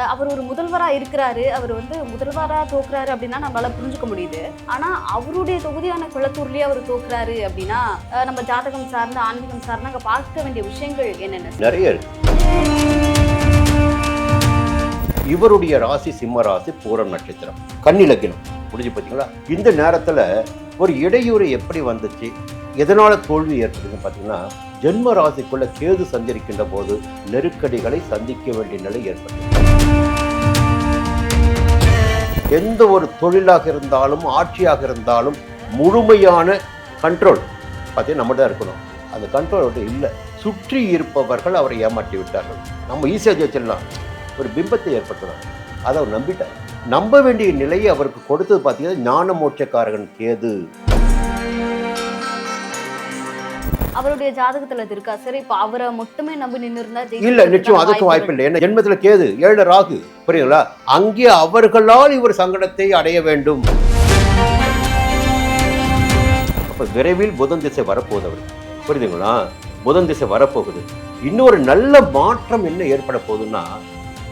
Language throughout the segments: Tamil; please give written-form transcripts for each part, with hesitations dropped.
அவர் ஒரு முதல்வரா இருக்கிறாரு. அவர் முதல்வரா தோக்குறாரு அப்படின்னா நம்மளால புரிஞ்சுக்க முடியுது. ஆனா அவருடைய தொகுதியான குளத்தூர்லயே அவர் தோக்குறாரு அப்படின்னா நம்ம ஜாதகம் சார்ந்த ஆன்மீகம் சார்ந்த அங்க பார்க்க வேண்டிய விஷயங்கள் என்னென்ன? நிறைய இருக்கு. இவருடைய ராசி சிம்ம ராசி பூரம் நட்சத்திரம் கன்னி லக்னம் முடிஞ்சு பார்த்தீங்களா. இந்த நேரத்துல ஒரு இடையூறு எப்படி வந்துச்சு, எதனால தோல்வி ஏற்படுதுன்னு பார்த்தீங்கன்னா, ஜென்ம ராசிக்குள்ள கேது சஞ்சரிக்கின்ற போது நெருக்கடிகளை சந்திக்க வேண்டிய நிலை ஏற்பட்டது. எந்த ஒரு தொழிலாக இருந்தாலும் ஆட்சியாக இருந்தாலும் முழுமையான கண்ட்ரோல் பார்த்தீங்கன்னா நம்ம தான் இருக்கணும். அந்த கண்ட்ரோல் இல்லை. சுற்றி இருப்பவர்கள் அவரை ஏமாற்றி விட்டார்கள். நம்ம ஈஸியாக ஜெயிச்சிடலாம், ஒரு பிம்பத்தை ஏற்படுத்தலாம். அதை அவர் நம்பிட்டார். நம்ப வேண்டிய நிலையை அவருக்கு கொடுத்தது பார்த்தீங்கன்னா ஞான மோட்சக்காரகன் கேது. அவருடைய ஜாதகத்துல இருக்கா சரி, இப்ப அவரை மட்டுமே நம்பி நின்று இருந்தா இல்ல, நிச்சயம் அதுக்கும் வாய்ப்பு இல்லை. என்ன ஜென்மத்துல கேது 7 ராகு, புரியுங்களா. அங்கே அவர்களால் இவர் சங்கடத்தை அடைய வேண்டும். அப்ப விரைவில் புதன் திசை வரப்போகுது அவருக்கு, புரியுதுங்களா. புதன் திசை வரப்போகுது. இன்னொரு நல்ல மாற்றம் என்ன ஏற்பட போகுதுன்னா,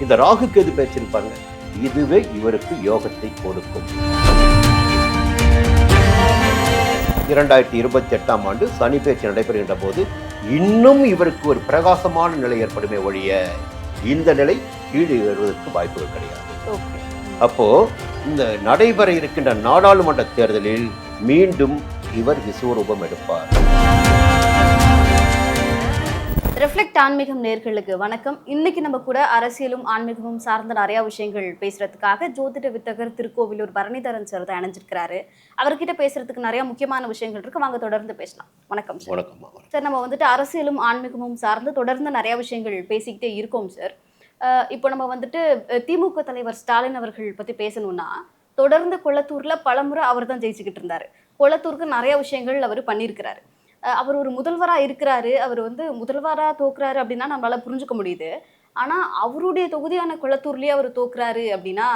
இந்த ராகு கேது பேச்சிருப்பாங்க, இதுவே இவருக்கு யோகத்தை கொடுக்கும். 2028ஆம் ஆண்டு சனி பேச்சு நடைபெறுகின்ற போது இன்னும் இவருக்கு ஒரு பிரகாசமான நிலை ஏற்படுமே ஒழிய இந்த நிலை கீழே வருவதற்கு வாய்ப்புகள் கிடையாது. அப்போ இந்த நடைபெற இருக்கின்ற நாடாளுமன்ற தேர்தலில் மீண்டும் இவர் விஸ்வரூபம் எடுப்பார். ரிஃப்ளெக்ட் ஆன்மீகம் நேயர்களுக்கு வணக்கம். இன்னைக்கு நம்ம கூட அரசியலும் ஆன்மீகமும் சார்ந்த நிறைய விஷயங்கள் பேசுறதுக்காக ஜோதிட வித்தகர் திருக்கோவிலூர் பரணிதரன் சார் தான் இணைஞ்சிருக்கிறாரு. அவர்கிட்ட பேசுறதுக்கு நிறைய முக்கியமான விஷயங்கள் இருக்கு, வாங்க தொடர்ந்து பேசலாம். வணக்கம் சார். வணக்கம் சார். நம்ம அரசியலும் ஆன்மீகமும் சார்ந்து தொடர்ந்து நிறைய விஷயங்கள் பேசிக்கிட்டே இருக்கோம் சார். இப்போ நம்ம திமுக தலைவர் ஸ்டாலின் அவர்கள் பத்தி பேசணும்னா, தொடர்ந்து கொளத்தூர்ல பலமுறை அவர் தான் ஜெயிச்சுக்கிட்டு இருந்தாரு. கொளத்தூருக்கு நிறைய விஷயங்கள் அவர் பண்ணியிருக்கிறாரு. அவர் ஒரு முதல்வரா இருக்கிறாரு. அவர் முதல்வரா தோக்குறாரு அப்படின்னா நம்மளால புரிஞ்சுக்க முடியுது. ஆனா அவருடைய தொகுதியான குளத்தூர்லயே அவர் தோக்குறாரு அப்படின்னா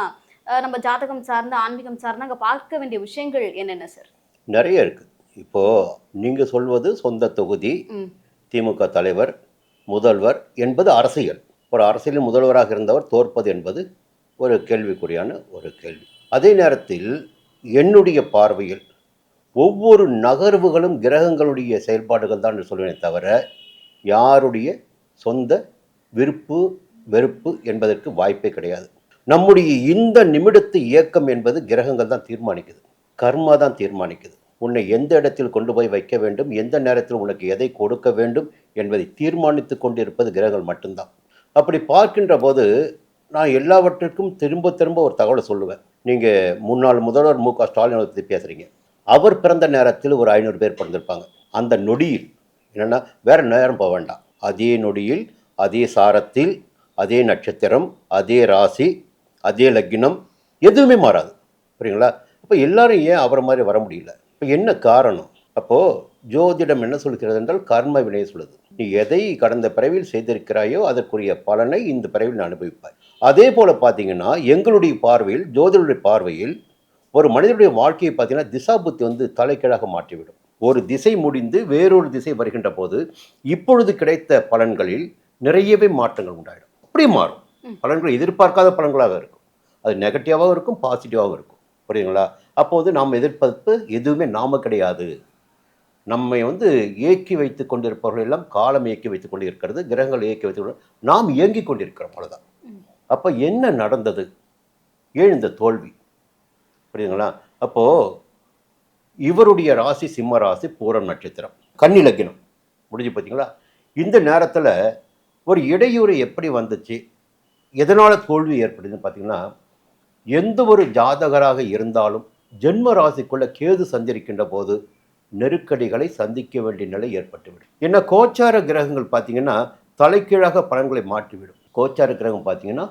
நம்ம ஜாதகம் சார்ந்த ஆன்மீகம் சார்ந்த அங்க பார்க்க வேண்டிய விஷயங்கள் என்னென்ன சார்? நிறைய இருக்கு. இப்போ நீங்க சொல்வது சொந்த தொகுதி, திமுக தலைவர், முதல்வர் என்பது அரசியல். ஒரு அரசியலில் முதல்வராக இருந்தவர் தோற்பது என்பது ஒரு கேள்விக்குறியான ஒரு கேள்வி. அதே நேரத்தில் என்னுடைய பார்வையில் ஒவ்வொரு நகர்வுகளும் கிரகங்களுடைய செயல்பாடுகள் தான் சொல்லுவேனே தவிர யாருடைய சொந்த விருப்பு வெறுப்பு என்பதற்கு வாய்ப்பே கிடையாது. நம்முடைய இந்த நிமிடத்து இயக்கம் என்பது கிரகங்கள் தான் தீர்மானிக்குது, கர்மா தான் தீர்மானிக்குது. உன்னை எந்த இடத்தில் கொண்டு போய் வைக்க வேண்டும், எந்த நேரத்தில் உனக்கு எதை கொடுக்க வேண்டும் என்பதை தீர்மானித்து கொண்டு இருப்பது கிரகங்கள் மட்டும்தான். அப்படி பார்க்கின்ற போது நான் எல்லாவற்றிற்கும் திரும்ப திரும்ப ஒரு தகவலை சொல்லுவேன். நீங்கள் முன்னாள் முதல்வர் மு க ஸ்டாலின் பற்றி பேசுகிறீங்க. அவர் பிறந்த நேரத்தில் ஒரு 500 பேர் பிறந்திருப்பாங்க. அந்த நொடியில் என்னென்னா வேறு நேரம் போக வேண்டாம், அதே நொடியில் அதே சாரத்தில் அதே நட்சத்திரம் அதே ராசி அதே லக்னம் எதுவுமே மாறாது, புரியுங்களா. அப்போ எல்லாரும் ஏன் அவரை மாதிரி வர முடியல? இப்போ என்ன காரணம்? அப்போது ஜோதிடம் என்ன சொல்கிறது என்றால் கர்ம வினையை சொல்லுது. நீ எதை கடந்த பிறவியில் செய்திருக்கிறாயோ அதற்குரிய பலனை இந்த பிறவியில் அனுபவிப்பாய். அதே போல் பார்த்தீங்கன்னா எங்களுடைய பார்வையில், ஜோதிடருடைய பார்வையில் ஒரு மனிதனுடைய வாழ்க்கையை பார்த்தீங்கன்னா திசா புத்தி தலைக்கீழாக மாற்றிவிடும். ஒரு திசை முடிந்து வேறொரு திசை வருகின்ற போது இப்பொழுது கிடைத்த பலன்களில் நிறையவே மாற்றங்கள் உண்டாயிடும். அப்படி மாறும். பலன்கள் எதிர்பார்க்காத பலன்களாக இருக்கும். அது நெகட்டிவாகவும் இருக்கும், பாசிட்டிவாகவும் இருக்கும், புரியுங்களா. அப்போது நாம் எதிர்பார்ப்பு எதுவுமே நாம கிடையாது. நம்மை இயக்கி வைத்து கொண்டிருப்பவர்கள் எல்லாம் காலம் இயக்கி வைத்துக் கொண்டு இருக்கிறது, கிரகங்கள் இயக்கி வைத்து நாம் இயங்கி கொண்டிருக்கிறோம், அவ்வளோதான். அப்போ என்ன நடந்தது, ஏன் இந்த தோல்வி, புரியுதுங்களா. அப்போது இவருடைய ராசி சிம்ம ராசி பூரம் நட்சத்திரம் கன்னி லக்னம் முடிஞ்சு பார்த்தீங்களா. இந்த நேரத்தில் ஒரு இடையூறு எப்படி வந்துச்சு, எதனால் தோல்வி ஏற்படுதுன்னு பார்த்தீங்கன்னா, எந்த ஒரு ஜாதகராக இருந்தாலும் ஜென்ம ராசிக்குள்ள கேது சஞ்சரிக்கின்ற போது நெருக்கடிகளை சந்திக்க வேண்டிய நிலை ஏற்பட்டுவிடும். ஏன்னா கோச்சார கிரகங்கள் பார்த்தீங்கன்னா தலைக்கீழாக பலன்களை மாற்றிவிடும். கோச்சார கிரகம் பார்த்தீங்கன்னா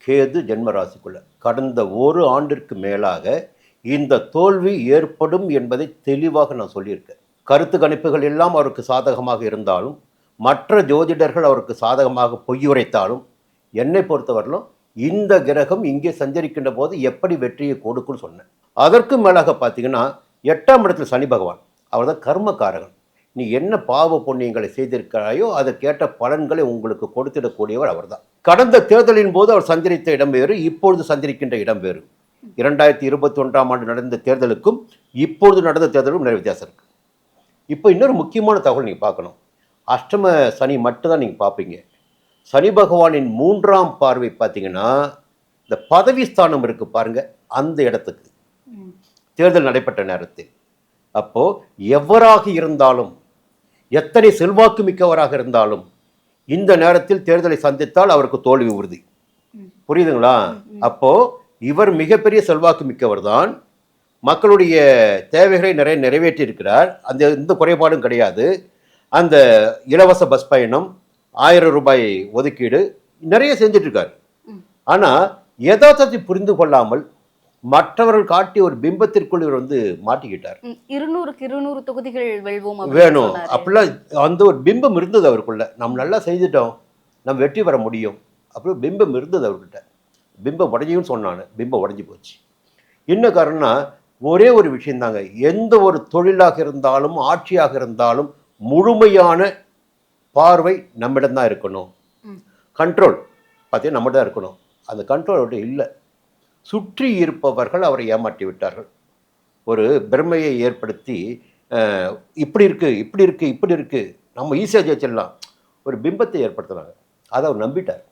கேது ஜென்ம ராசிக்குள்ள கடந்த ஒரு ஆண்டிற்கு மேலாக இந்த தோல்வி ஏற்படும் என்பதை தெளிவாக நான் சொல்லியிருக்கேன். கருத்து கணிப்புகள் எல்லாம் அவருக்கு சாதகமாக இருந்தாலும், மற்ற ஜோதிடர்கள் அவருக்கு சாதகமாக பொய்யுரைத்தாலும், என்னை பொறுத்தவரையிலும் இந்த கிரகம் இங்கே சஞ்சரிக்கின்ற போது எப்படி வெற்றியை கொடுக்குன்னு சொன்னேன். அதற்கு மேலாக பார்த்தீங்கன்னா 8ஆம் இடத்தில் சனி பகவான், அவர் தான் கர்மக்காரகன். நீ என்ன பாவ புண்ணியங்களை செய்திருக்கிறாயோ அதற்கேற்ற பலன்களை உங்களுக்கு கொடுத்திடக்கூடியவர் அவர்தான். கடந்த தேர்தலின் போது அவர் சந்திரித்த இடம் வேறு, இப்பொழுது சந்திரிக்கின்ற இடம் வேறு. 2021ஆம் ஆண்டு நடந்த தேர்தலுக்கும் இப்பொழுது நடந்த தேர்தலுக்கும் நிறைய வித்தியாசம் இருக்குது. இப்போ இன்னொரு முக்கியமான தகவல் நீங்கள் பார்க்கணும். அஷ்டம சனி மட்டும்தான் நீங்கள் பார்ப்பீங்க. சனி பகவானின் 3ஆம் பார்வை பார்த்தீங்கன்னா இந்த பதவி ஸ்தானம் இருக்குது பாருங்க, அந்த இடத்துக்கு தேர்தல் நடைபெற்ற நேரத்தில். அப்போது எவராக இருந்தாலும், எத்தனை செல்வாக்கு மிக்கவராக இருந்தாலும் இந்த நேரத்தில் தேர்தலை சந்தித்தால் அவருக்கு தோல்வி உறுதி. புரியுதுங்களா? அப்போது இவர் மிகப்பெரிய செல்வாக்கு மிக்கவர் தான், மக்களுடைய தேவைகளை நிறைவேற்றி இருக்கிறார், அந்த எந்த குறைபாடும் கிடையாது. அந்த இலவச பஸ் பயணம், 1000 ரூபாய் ஒதுக்கீடு நிறைய செஞ்சுட்டு இருக்காரு. ஆனால் யதார்த்தத்தை புரிந்து கொள்ளாமல் மற்றவர்கள் காட்டி ஒரு பிம்பத்திற்குள் இவர் வந்து மாட்டிக்கிட்டார். 200க்கு 200 தொகுதிகள் வெல்வோம் வேணும் அப்படிலாம் அந்த ஒரு பிம்பம் இருந்தது அவருக்குள்ள. நம்ம நல்லா செய்துட்டோம், நம்ம வெற்றி பெற முடியும் அப்படி பிம்பம் இருந்தது அவர்கிட்ட. பிம்பம் உடஞ்சின்னு சொன்னானு, பிம்பம் உடஞ்சி போச்சு. என்ன காரணம்னா ஒரே ஒரு விஷயந்தாங்க, எந்த ஒரு தொழிலாக இருந்தாலும் ஆட்சியாக இருந்தாலும் முழுமையான பார்வை நம்மிடம்தான் இருக்கணும். கண்ட்ரோல் பார்த்தீங்கன்னா நம்மகிட்ட தான் இருக்கணும். அந்த கண்ட்ரோல் அவர்கிட்ட இல்லை. சுற்றி இருப்பவர்கள் அவரை ஏமாற்றி விட்டார்கள். ஒரு பிரமையை ஏற்படுத்தி இப்படி இருக்குது இப்படி இருக்குது இப்படி இருக்குது நம்ம ஈஸியாக ஜெயிச்சிடலாம், ஒரு பிம்பத்தை ஏற்படுத்துனாங்க. அதை அவர் நம்பிட்டார்.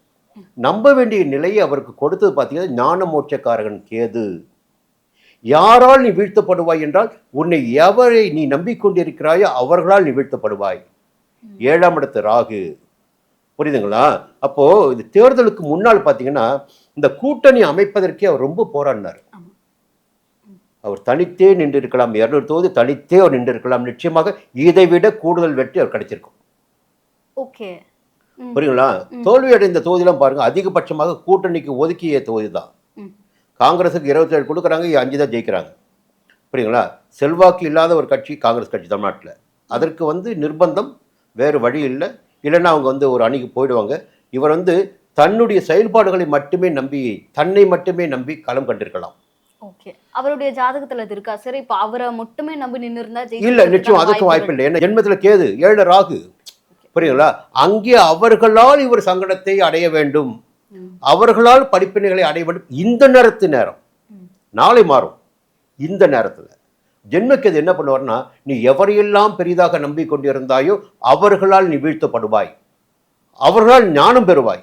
நம்ப வேண்டிய நிலையை அவருக்கு கொடுத்தது பார்த்தீங்கன்னா ஞான மோட்சக்காரகன் கேது. யாரால் நீ வீழ்த்தப்படுவாய் என்றால் உன்னை எவரை நீ நம்பிக்கொண்டிருக்கிறாயோ அவர்களால் நீ வீழ்த்தப்படுவாய். 7ஆம் இடத்து ராகு. புரியுதுங்களா? அப்போது இது தேர்தலுக்கு முன்னால் பார்த்தீங்கன்னா இந்த கூட்டணி அமைப்பதற்கே அவர் ரொம்ப போராடினார். அவர் தனித்தே நின்று இருக்கலாம், 200 தொகுதி தனித்தே அவர் நின்று இருக்கலாம். நிச்சயமாக இதை விட கூடுதல் வெற்றி அவர் கிடைச்சிருக்கும். ஓகே, புரியுங்களா? தோல்வி அடைந்த தொகுதியெல்லாம் பாருங்க, அதிகபட்சமாக கூட்டணிக்கு ஒதுக்கிய தொகுதி தான். காங்கிரஸுக்கு 27 கொடுக்குறாங்க, 5 தான் ஜெயிக்கிறாங்க. புரியுங்களா? செல்வாக்கு இல்லாத ஒரு கட்சி காங்கிரஸ் கட்சி தமிழ்நாட்டில். அதற்கு வந்து நிர்பந்தம், வேறு வழி இல்லை. இல்லைன்னா அவங்க வந்து ஒரு அணிக்கு போயிடுவாங்க. இவர் வந்து தன்னுடைய செயல்பாடுகளை மட்டுமே நம்பி, தன்னை மட்டுமே நம்பி களம் கண்டிருக்கலாம். ஓகே, அவருடைய ஜாதகத்துல அது இருக்கா சார்? இப்போ அவரை மட்டுமே நம்பி நின்று இருந்தா இல்லை, நிச்சயம் அதுக்கும் வாய்ப்பு இல்லை. என்ன ஜென்மத்தில் கேது 7 ராகு. புரியுங்களா? அங்கே அவர்களால் இவர் சங்கடத்தை அடைய வேண்டும், அவர்களால் படிப்பினைகளை அடைய வேண்டும். இந்த நேரம் நாளை மாறும். இந்த நேரத்தில் ஜென்மக்கேது என்ன பண்ணுவார்னா, நீ எவரையெல்லாம் பெரிதாக நம்பிக்கொண்டிருந்தாயோ அவர்களால் நீ வீழ்த்தப்படுவாய், அவர்களால் ஞானம் பெறுவாய்,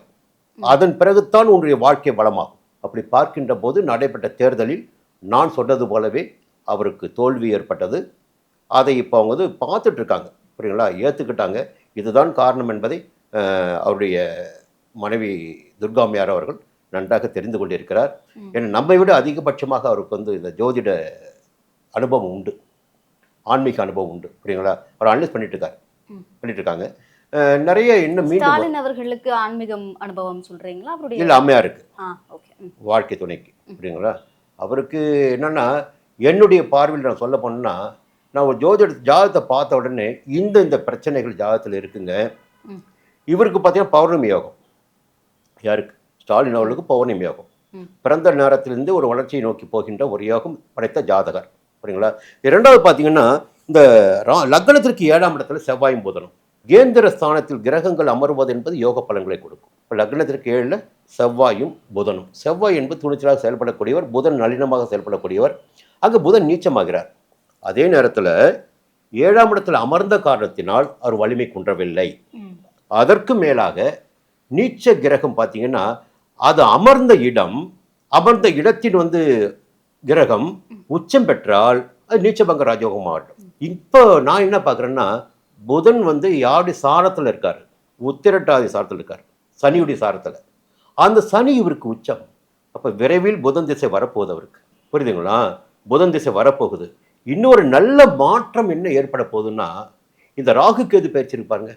அதன் பிறகுத்தான் உன்னுடைய வாழ்க்கை வளமாகும். அப்படி பார்க்கின்ற போது நடைபெற்ற தேர்தலில் நான் சொன்னது போலவே அவருக்கு தோல்வி ஏற்பட்டது. அதை இப்போ அவங்க வந்து பார்த்துட்டு இருக்காங்க. புரியுங்களா? ஏற்றுக்கிட்டாங்க. இதுதான் காரணம் என்பதை அவருடைய மனைவி துர்காமியார் அவர்கள் நன்றாக தெரிந்து கொண்டிருக்கிறார். ஏன்னா நம்மை விட அதிகபட்சமாக அவருக்கு வந்து இந்த ஜோதிட அனுபவம் உண்டு, ஆன்மீக அனுபவம் உண்டு. புரியுங்களா? அவர் அனலைஸ் பண்ணிட்டு இருக்காங்க. நிறைய இன்னும் மீண்டும் அவர்களுக்கு ஆன்மீகம் அனுபவம் சொல்றீங்களா? அவருடைய இல்லை, அம்மையாருக்கு ஓகே, வாழ்க்கை துணைக்கு. புரியுங்களா? அவருக்கு என்னன்னா, என்னுடைய பார்வையில் நான் சொல்ல போனேன்னா, நான் ஒரு ஜாதகத்தை பார்த்த உடனே இந்த பிரச்சனைகள் ஜாதகத்தில் இருக்குங்க. இவருக்கு பார்த்தீங்கன்னா பௌர்ணமி யோகம். யாருக்கு? ஸ்டாலின் அவர்களுக்கு பௌர்ணமி யோகம். பிறந்த நேரத்திலிருந்து ஒரு வளர்ச்சியை நோக்கி போகின்ற ஒரு யோகம் படைத்த ஜாதகர். புரியுங்களா? இரண்டாவது பார்த்தீங்கன்னா இந்த லக்னத்திற்கு 7ஆம் இடத்துல செவ்வாயும் புதனும். கேந்திர ஸ்தானத்தில் கிரகங்கள் அமர்வது என்பது யோக பலன்களை கொடுக்கும். இப்போ லக்னத்திற்கு 7ல் செவ்வாயும் புதனும். செவ்வாய் என்பது துணிச்சலாக செயல்படக்கூடியவர், புதன் நளினமாக செயல்படக்கூடியவர். அங்கே புதன் நீச்சமாகிறார். அதே நேரத்தில் 7ஆம் இடத்தில் அமர்ந்த காரணத்தினால் அவர் வலிமை குன்றவில்லை. அதற்கு மேலாக நீச்ச கிரகம் பார்த்தீங்கன்னா அது அமர்ந்த இடத்தின் வந்து கிரகம் உச்சம் பெற்றால் அது நீச்சபங்க ராஜயோகம் ஆகட்டும். இப்போ நான் என்ன பார்க்குறேன்னா, புதன் வந்து யாருடைய சாரத்தில் இருக்கார்? உத்திரட்டாதி சாரத்தில் இருக்கார், சனியுடைய சாரத்தில். அந்த சனி இவருக்கு உச்சம். அப்போ விரைவில் புதன் திசை வரப்போகுது அவருக்கு. புரியுதுங்களா? புதன் திசை வரப்போகுது. இன்னொரு நல்ல மாற்றம் என்ன ஏற்பட போகுதுன்னா, இந்த ராகு கேது பயிற்சி இருப்பாருங்க,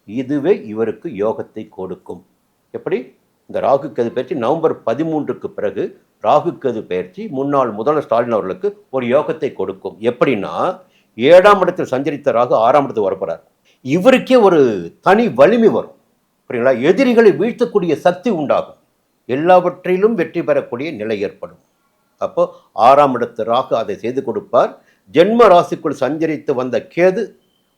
இதுவே இவருக்கு யோகத்தை கொடுக்கும். எப்படி? இந்த ராகு கேது பயிற்சி நவம்பர் 13க்கு பிறகு ராகு கேது பயிற்சி முன்னாள் முதல்வர் ஸ்டாலின் அவர்களுக்கு ஒரு யோகத்தை கொடுக்கும். எப்படின்னா, 7ஆம் இடத்தில் சஞ்சரித்த ராகு 6ஆம் இடத்துக்கு வரப்போறார். இவருக்கே ஒரு தனி வலிமை வரும். புரியுங்களா? எதிரிகளை வீழ்த்தக்கூடிய சக்தி உண்டாகும், எல்லாவற்றிலும் வெற்றி பெறக்கூடிய நிலை ஏற்படும். அப்போ 6ஆம் இடத்து ராகு அதை செய்து கொடுப்பார். ஜென்ம ராசிக்குள் சஞ்சரித்து வந்த கேது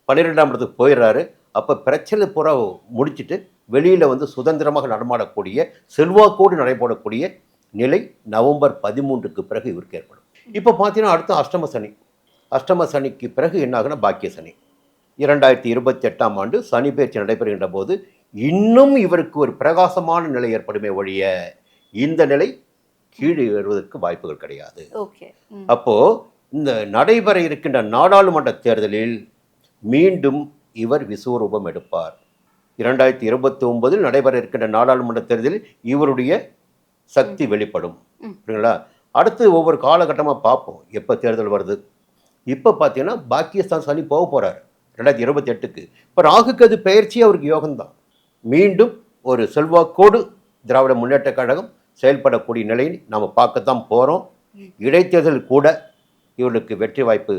12ஆம் இடத்துக்கு போயிடுறாரு. அப்போ பிரச்சனை பூரா முடிச்சுட்டு வெளியில் வந்து சுதந்திரமாக நடமாடக்கூடிய செல்வாக்கோடு நடைபெறக்கூடிய நிலை நவம்பர் 13க்கு பிறகு இவருக்கு ஏற்படும். இப்போ பார்த்தீங்கன்னா அடுத்து அஷ்டம சனி. அஷ்டம சனிக்கு பிறகு என்ன ஆகுனா பாக்கிய சனி. 2028ஆம் ஆண்டு சனி பெயர்ச்சி நடைபெறுகின்ற போது இன்னும் இவருக்கு ஒரு பிரகாசமான நிலை ஏற்படுமே ஒழிய இந்த நிலை கீழே வருவதற்கு வாய்ப்புகள் கிடையாது. அப்போ இந்த நடைபெற இருக்கின்ற நாடாளுமன்ற தேர்தலில் மீண்டும் இவர் விஸ்வரூபம் எடுப்பார். 2029 நடைபெற இருக்கின்ற நாடாளுமன்ற தேர்தலில் இவருடைய சக்தி வெளிப்படும். புரியுங்களா? அடுத்து ஒவ்வொரு காலகட்டமாக பார்ப்போம் எப்போ தேர்தல் வருது. இப்போ பார்த்தீங்கன்னா பாக்கியஸ்தான் சனி போக போகிறார் 2028க்கு. இப்போ ராகுக்கது பெயர்ச்சி அவருக்கு யோகம்தான். மீண்டும் ஒரு செல்வாக்கோடு திராவிட முன்னேற்ற கழகம் செயல்படக்கூடிய நிலையை நாம் பார்க்கத்தான் போகிறோம். இடைத்தேர்தல் கூட இவர்களுக்கு வெற்றி வாய்ப்பு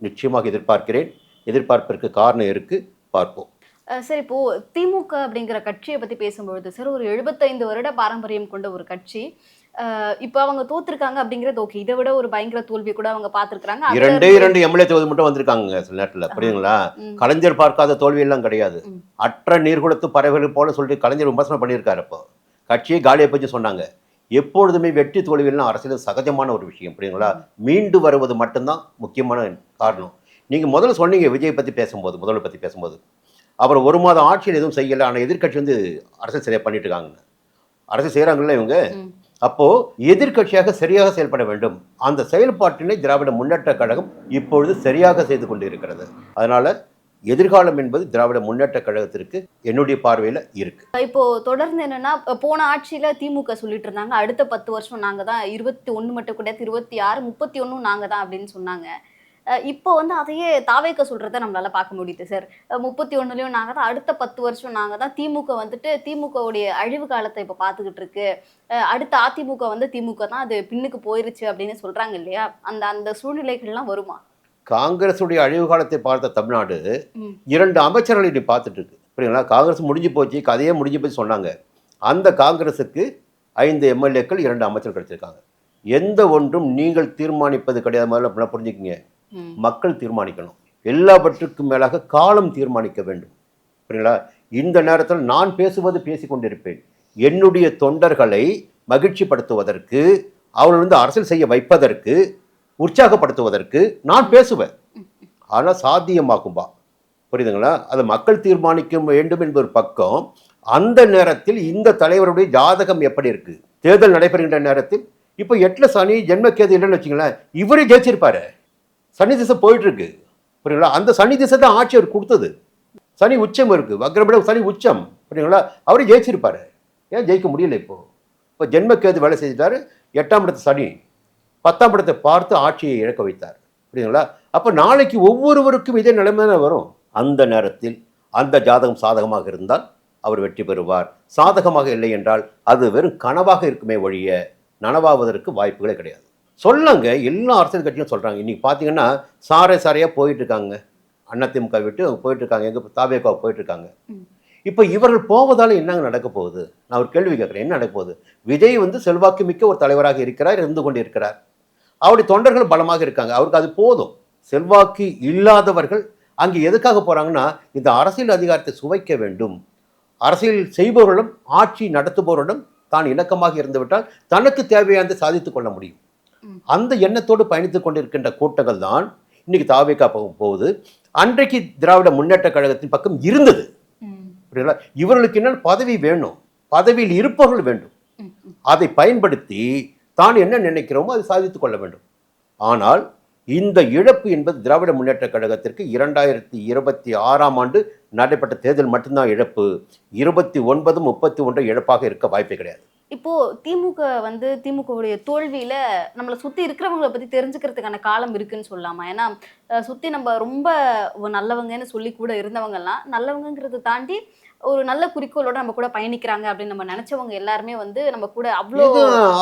நிச்சயமாக எதிர்பார்க்கிறேன். எதிர்பார்ப்பிற்கு காரணம் இருக்குது, பார்ப்போம். சார், இப்போ திமுக அப்படிங்கிற கட்சியை பற்றி பேசும்பொழுது சார், ஒரு 75 வருட பாரம்பரியம் கொண்ட ஒரு கட்சி. இப்போ அவங்க தோத்துருக்காங்க அப்படிங்கிறது ஓகே. இதை விட ஒரு பயங்கர தோல்வி கூட அவங்க பார்த்துருக்காங்க. 2 எம்எல்ஏ தொகுதி மட்டும் வந்திருக்காங்க சில நேரத்தில். புரியுதுங்களா? கலைஞர் பார்க்காத தோல்வியெல்லாம் கிடையாது. அற்ற நீர்குளத்து பறவைகள் போல சொல்லிட்டு கலைஞர் விமர்சனம் பண்ணியிருக்காரு. அப்போ கட்சியை காலியை பற்றி சொன்னாங்க. எப்பொழுதுமே வெற்றி தோல்வியெல்லாம் அரசியல் சகஜமான ஒரு விஷயம். புரியுங்களா? மீண்டு வருவது மட்டும்தான் முக்கியமான காரணம். நீங்கள் முதல்ல சொன்னீங்க விஜய் பற்றி பேசும்போது, முதல்வர் பற்றி பேசும்போது, அவர் 1 மாதம் ஆட்சியில் எதுவும் செய்யலை, ஆனால் எதிர்கட்சி வந்து அரசியல் சரியாக பண்ணிட்டு இருக்காங்க. அரசியல் செய்கிறாங்கல்ல இவங்க. அப்போது எதிர்கட்சியாக சரியாக செயல்பட வேண்டும். அந்த செயல்பாட்டினை திராவிட முன்னேற்ற கழகம் இப்பொழுது சரியாக செய்து கொண்டு இருக்கிறது. அதனால் எதிர்காலம் என்பது திராவிட முன்னேற்ற கழகத்திற்கு என்னுடைய பார்வையில் இருக்கு. இப்போ தொடர்ந்து என்னன்னா, போன ஆட்சியில திமுக சொல்லிட்டு இருந்தாங்க அடுத்த 10 வருஷம் நாங்க தான், 21 மட்டும் கிடையாது, 26, 31 நாங்க தான் அப்படின்னு சொன்னாங்க. இப்போ வந்து அதையே தாவேக்க சொல்றதை நம்மளால பார்க்க முடியுது சார். 31லயும் நாங்க தான், அடுத்த 10 வருஷம் நாங்க தான். திமுக வந்துட்டு திமுகவுடைய அழிவு காலத்தை இப்போ பார்த்துக்கிட்டு இருக்கு. அடுத்த அதிமுக வந்து திமுக தான், அது பின்னுக்கு போயிருச்சு அப்படின்னு சொல்றாங்க இல்லையா? அந்த அந்த சூழ்நிலைகள்லாம் வருமா? காங்கிரஸுடைய அழிவு காலத்தை பார்த்த தமிழ்நாடு 2 அமைச்சர்களை நீ பார்த்துட்டு இருக்கு. புரியுங்களா? காங்கிரஸ் முடிஞ்சு போச்சு, கதையே முடிஞ்சு போச்சு சொன்னாங்க. அந்த காங்கிரஸுக்கு 5 எம்எல்ஏக்கள் 2 அமைச்சர் கிடைச்சிருக்காங்க. எந்த ஒன்றும் நீங்கள் தீர்மானிப்பது கிடையாது. முதல்ல புரிஞ்சுக்கிங்க, மக்கள் தீர்மானிக்கணும். எல்லாவற்றுக்கும் மேலாக காலம் தீர்மானிக்க வேண்டும். புரியுங்களா? இந்த நேரத்தில் நான் பேசுவது பேசிக்கொண்டிருப்பேன். என்னுடைய தொண்டர்களை மகிழ்ச்சிப்படுத்துவதற்கு, அவர்கள் வந்து அரசியல் செய்ய வைப்பதற்கு, உற்சாகப்படுத்துவதற்கு நான் பேசுவேன். ஆனால் சாத்தியமாகும்பா, புரியுதுங்களா? அதை மக்கள் தீர்மானிக்க வேண்டும் என்பது பக்கம். அந்த நேரத்தில் இந்த தலைவருடைய ஜாதகம் எப்படி இருக்கு, தேர்தல் நடைபெறுகின்ற நேரத்தில் இப்போ 8ல் சனி ஜென்மக்கேது இல்லைன்னு வச்சுங்களேன், இவரே ஜெயிச்சிருப்பாரு. சனி திசை போயிட்டு இருக்கு. புரியுங்களா? அந்த சனி திசை தான் ஆட்சி அவர் கொடுத்தது. சனி உச்சம் இருக்கு, வக்ரபடம் சனி உச்சம். புரியுங்களா? அவரே ஜெயிச்சிருப்பாரு. ஏன் ஜெயிக்க முடியல? இப்போ ஜென்மக்கேது வேலை செஞ்சுட்டாரு. 8ஆம் இடத்து சனி 10ஆம் இடத்தை பார்த்து ஆட்சியை இழக்க வைத்தார். புரியுதுங்களா? அப்போ நாளைக்கு ஒவ்வொருவருக்கும் இதே நிலைமை வரும். அந்த நேரத்தில் அந்த ஜாதகம் சாதகமாக இருந்தால் அவர் வெற்றி பெறுவார். சாதகமாக இல்லை என்றால் அது வெறும் கனவாக இருக்குமே ஒழிய நனவாவதற்கு வாய்ப்புகளே கிடையாது. சொல்லுங்க, எல்லா அரசியல் கட்சியும் சொல்கிறாங்க. இன்றைக்கி பார்த்தீங்கன்னா சாரையாக போயிட்டு இருக்காங்க. அதிமுக விட்டு அவங்க போயிட்டு இருக்காங்க, எங்கே தாவேகா போயிட்டு இருக்காங்க. இப்போ இவர்கள் போவதால் என்னங்க நடக்க போகுது? நான் ஒரு கேள்வி கேட்குறேன், என்ன நடக்க போகுது? விஜய் வந்து செல்வாக்கு மிக்க ஒரு தலைவராக இருக்கிறார், இருந்து கொண்டு இருக்கிறார். அவருடைய தொண்டர்கள் பலமாக இருக்காங்க, அவருக்கு அது போதும். செல்வாக்கு இல்லாதவர்கள் அங்கே எதுக்காக போகிறாங்கன்னா, இந்த அரசியல் அதிகாரத்தை சுவைக்க வேண்டும். அரசியல் செய்பவர்களும் ஆட்சி நடத்துபவர்களும் தான் இணக்கமாக இருந்துவிட்டால் தனக்கு தேவையானதை சாதித்துக் கொள்ள முடியும். அந்த எண்ணத்தோடு பயணித்துக் கொண்டிருக்கின்ற கூட்டங்கள் தான் இன்னைக்கு தாவேகா போகுது. அன்றைக்கு திராவிட முன்னேற்ற கழகத்தின் பக்கம் இருந்தது. இவர்களுக்கு என்ன பதவி வேணும், பதவியில் இருப்பவர்கள் வேண்டும். அதை பயன்படுத்தி தான் என்ன நினைக்கிறோமோ அதை சாதித்துக் கொள்ள வேண்டும். ஆனால் இந்த இழப்பு என்பது திராவிட முன்னேற்ற கழகத்திற்கு 2026ஆம் ஆண்டு நடைபெற்ற தேர்தல் மட்டும்தான் இழப்பு. 29, 31 இழப்பாக இருக்க வாய்ப்பே கிடையாது. இப்போ திமுக வந்து திமுகவுடைய தோல்வியில நம்மளை சுத்தி இருக்கிறவங்களை பத்தி தெரிஞ்சுக்கிறதுக்கான காலம் இருக்குன்னு சொல்லலாமா? ஏன்னா சுத்தி நம்ம ரொம்ப நல்லவங்கன்னு சொல்லி கூட இருந்தவங்கலாம் நல்லவங்கிறத தாண்டி ஒரு நல்ல குறிக்கோளோட நம்ம கூட பயணிக்கிறாங்க அப்படின்னு நம்ம நினைச்சவங்க எல்லாருமே வந்து நம்ம கூட அவ்வளோ.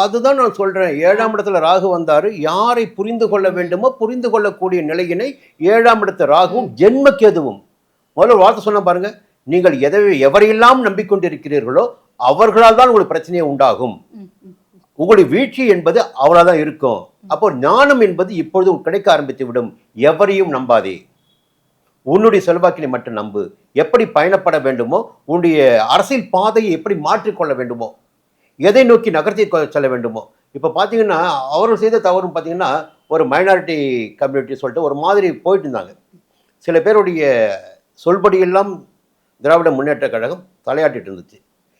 அதுதான் நான் சொல்றேன். 7ஆம் இடத்துல ராகு வந்தாரு. யாரை புரிந்து கொள்ள வேண்டுமோ புரிந்து கொள்ளக்கூடிய நிலையினை 7ஆம் இடத்து ராகுவும் ஜென்மக்கேதுவும். முதல்ல வார்த்தை சொன்ன பாருங்க, நீங்கள் எவரையெல்லாம் நம்பிக்கொண்டிருக்கிறீர்களோ அவர்களால் தான் உங்களுக்கு பிரச்சனையே உண்டாகும். உங்களுடைய வீழ்ச்சி என்பது அவளால் தான் இருக்கும். அப்போ ஞானம் என்பது இப்பொழுது கிடைக்க ஆரம்பித்து விடும். எவரையும் நம்பாதே. உன்னுடைய செல்வாக்கினை மட்டும் நம்பு. எப்படி பயணப்பட வேண்டுமோ, உன்னுடைய அரசியல் பாதையை எப்படி மாற்றிக்கொள்ள வேண்டுமோ, எதை நோக்கி நகர்த்தி செல்ல வேண்டுமோ. இப்போ பார்த்தீங்கன்னா அவர்கள் செய்த தவறும் பார்த்தீங்கன்னா ஒரு மைனாரிட்டி கம்யூனிட்டி சொல்லிட்டு ஒரு மாதிரி போயிட்டு இருந்தாங்க. சில பேருடைய சொல்படியெல்லாம் திராவிட முன்னேற்ற கழகம் தலையாட்டிட்டு இருந்துச்சு.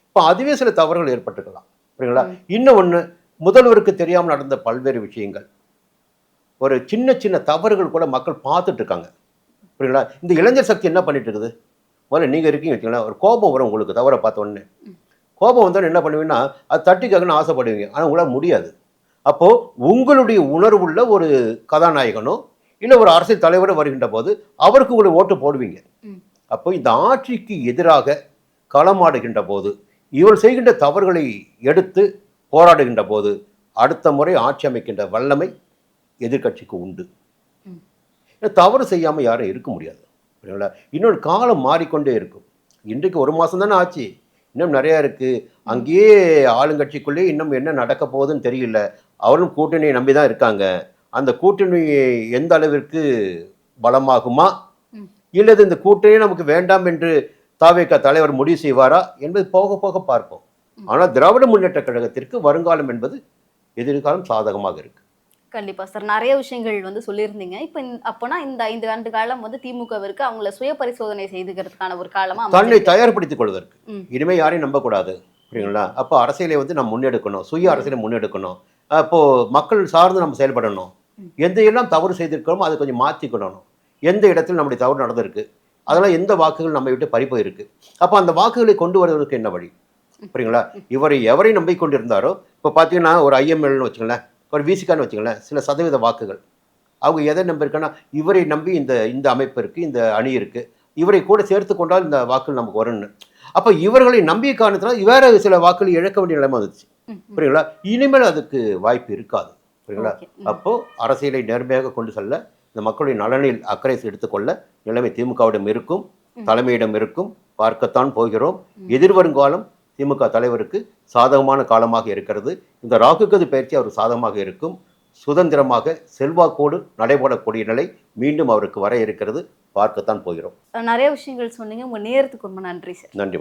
இப்போ அதுவே சில தவறுகள் ஏற்பட்டுக்கலாம். புரியுங்களா? இன்னும் ஒன்று, முதல்வருக்கு தெரியாமல் நடந்த பல்வேறு விஷயங்கள், ஒரு சின்ன சின்ன தவறுகள் கூட மக்கள் பார்த்துட்டு இருக்காங்க. புரியுங்களா? இந்த இளைஞர் சக்தி என்ன பண்ணிட்டு இருக்குது? முதல்ல நீங்கள் இருக்கீங்க வச்சுங்களேன், ஒரு கோபம் வரும் உங்களுக்கு தவறை பார்த்த உடனே. கோபம் வந்தோன்னு என்ன பண்ணுவீங்கன்னா அது தட்டிக்காகன்னு ஆசைப்படுவீங்க. ஆனால் உங்களால் முடியாது. அப்போது உங்களுடைய உணர்வுள்ள ஒரு கதாநாயகனோ இல்லை ஒரு அரசியல் தலைவரோ வருகின்ற போது அவருக்கு உங்களை ஓட்டு போடுவீங்க. அப்போ இந்த ஆட்சிக்கு எதிராக களமாடுகின்ற போது, இவள் செய்கின்ற தவறுகளை எடுத்து போராடுகின்ற போது, அடுத்த முறை ஆட்சி அமைக்கின்ற வல்லமை எதிர்க்கட்சிக்கு உண்டு. தவறு செய்யாமல் யாரும் இருக்க முடியாது. புரியுங்களா? இன்னொரு காலம் மாறிக்கொண்டே இருக்கும். இன்றைக்கு ஒரு மாதம் தானே ஆச்சு, இன்னும் நிறையா இருக்குது. அங்கேயே ஆளுங்கட்சிக்குள்ளேயே இன்னும் என்ன நடக்க போகுதுன்னு தெரியல. அவரும் கூட்டணியை நம்பி தான் இருக்காங்க. அந்த கூட்டணி எந்த அளவிற்கு பலமாகுமா, இல்லது இந்த கூட்டணியே நமக்கு வேண்டாம் என்று தாவேக தலைவர் முடிவு செய்வாரா என்பது போக போக பார்ப்போம். ஆனால் திராவிட முன்னேற்ற கழகத்திற்கு வருங்காலம் என்பது எதிர்காலம் சாதகமாக இருக்கு. கண்டிப்பா சார். நிறைய விஷயங்கள் வந்து சொல்லியிருந்தீங்க. இப்போ அப்போனா இந்த 5 ஆண்டு காலம் வந்து திமுகவிற்கு அவங்கள சுய பரிசோதனை செய்துக்கிறதுக்கான ஒரு காலமா தன்னை தயார்படுத்திக் கொள்வதற்கு. இனிமேல் யாரையும் நம்பக்கூடாது. புரியுங்களா? அப்போ அரசியலை வந்து நம்ம முன்னெடுக்கணும், சுய அரசியலை முன்னெடுக்கணும். அப்போ மக்கள் சார்ந்து நம்ம செயல்படணும். எந்த எல்லாம் தவறு செய்திருக்கிறோமோ அதை கொஞ்சம் மாற்றிக்கணும். எந்த இடத்தில் நம்முடைய தவறு நடந்திருக்கு, அதெல்லாம் எந்த வாக்குகள் நம்ம விட்டு பறிப்போயிருக்கு, அப்போ அந்த வாக்குகளை கொண்டு வருவதற்கு என்ன வழி? புரியுங்களா? எவரை நம்பிக்கொண்டிருந்தாரோ, இப்போ பார்த்தீங்கன்னா ஒரு ஐஎம்எல்னு வச்சுங்களேன், ஒரு விசிகான்னு வச்சுங்களேன், சில சதவீத வாக்குகள் அவங்க எதை நம்பியிருக்கான்னா இவரை நம்பி இந்த அமைப்பு இருக்குது, இந்த அணி இருக்குது, இவரை கூட சேர்த்து கொண்டால் இந்த வாக்குகள் நமக்கு வரும்னு. அப்போ இவர்களை நம்பிய காரணத்தினால் வேற சில வாக்குகள் இழக்க வேண்டிய நிலைமை வந்துச்சு. புரியுங்களா? இனிமேல் அதுக்கு வாய்ப்பு இருக்காது. புரியுங்களா? அப்போ அரசியலை நேர்மையாக கொண்டு செல்ல, இந்த மக்களுடைய நலனில் அக்கறை எடுத்துக்கொள்ள நிலைமை திமுகவிடம் இருக்கும், தலைமையிடம் இருக்கும். பார்க்கத்தான் போகிறோம். எதிர்வருங்காலம் திமுக தலைவருக்கு சாதகமான காலமாக இருக்கிறது. இந்த ராகுகது பயிற்சி அவர் சாதகமாக இருக்கும். சுதந்திரமாக செல்வாக்கோடு நடைபெறக்கூடிய நிலை மீண்டும் அவருக்கு வர இருக்கிறது. பார்க்கத்தான் போகிறோம். நிறைய விஷயங்கள் சொன்னீங்க. உங்க நேரத்துக்கு ரொம்ப நன்றி சார். நன்றி.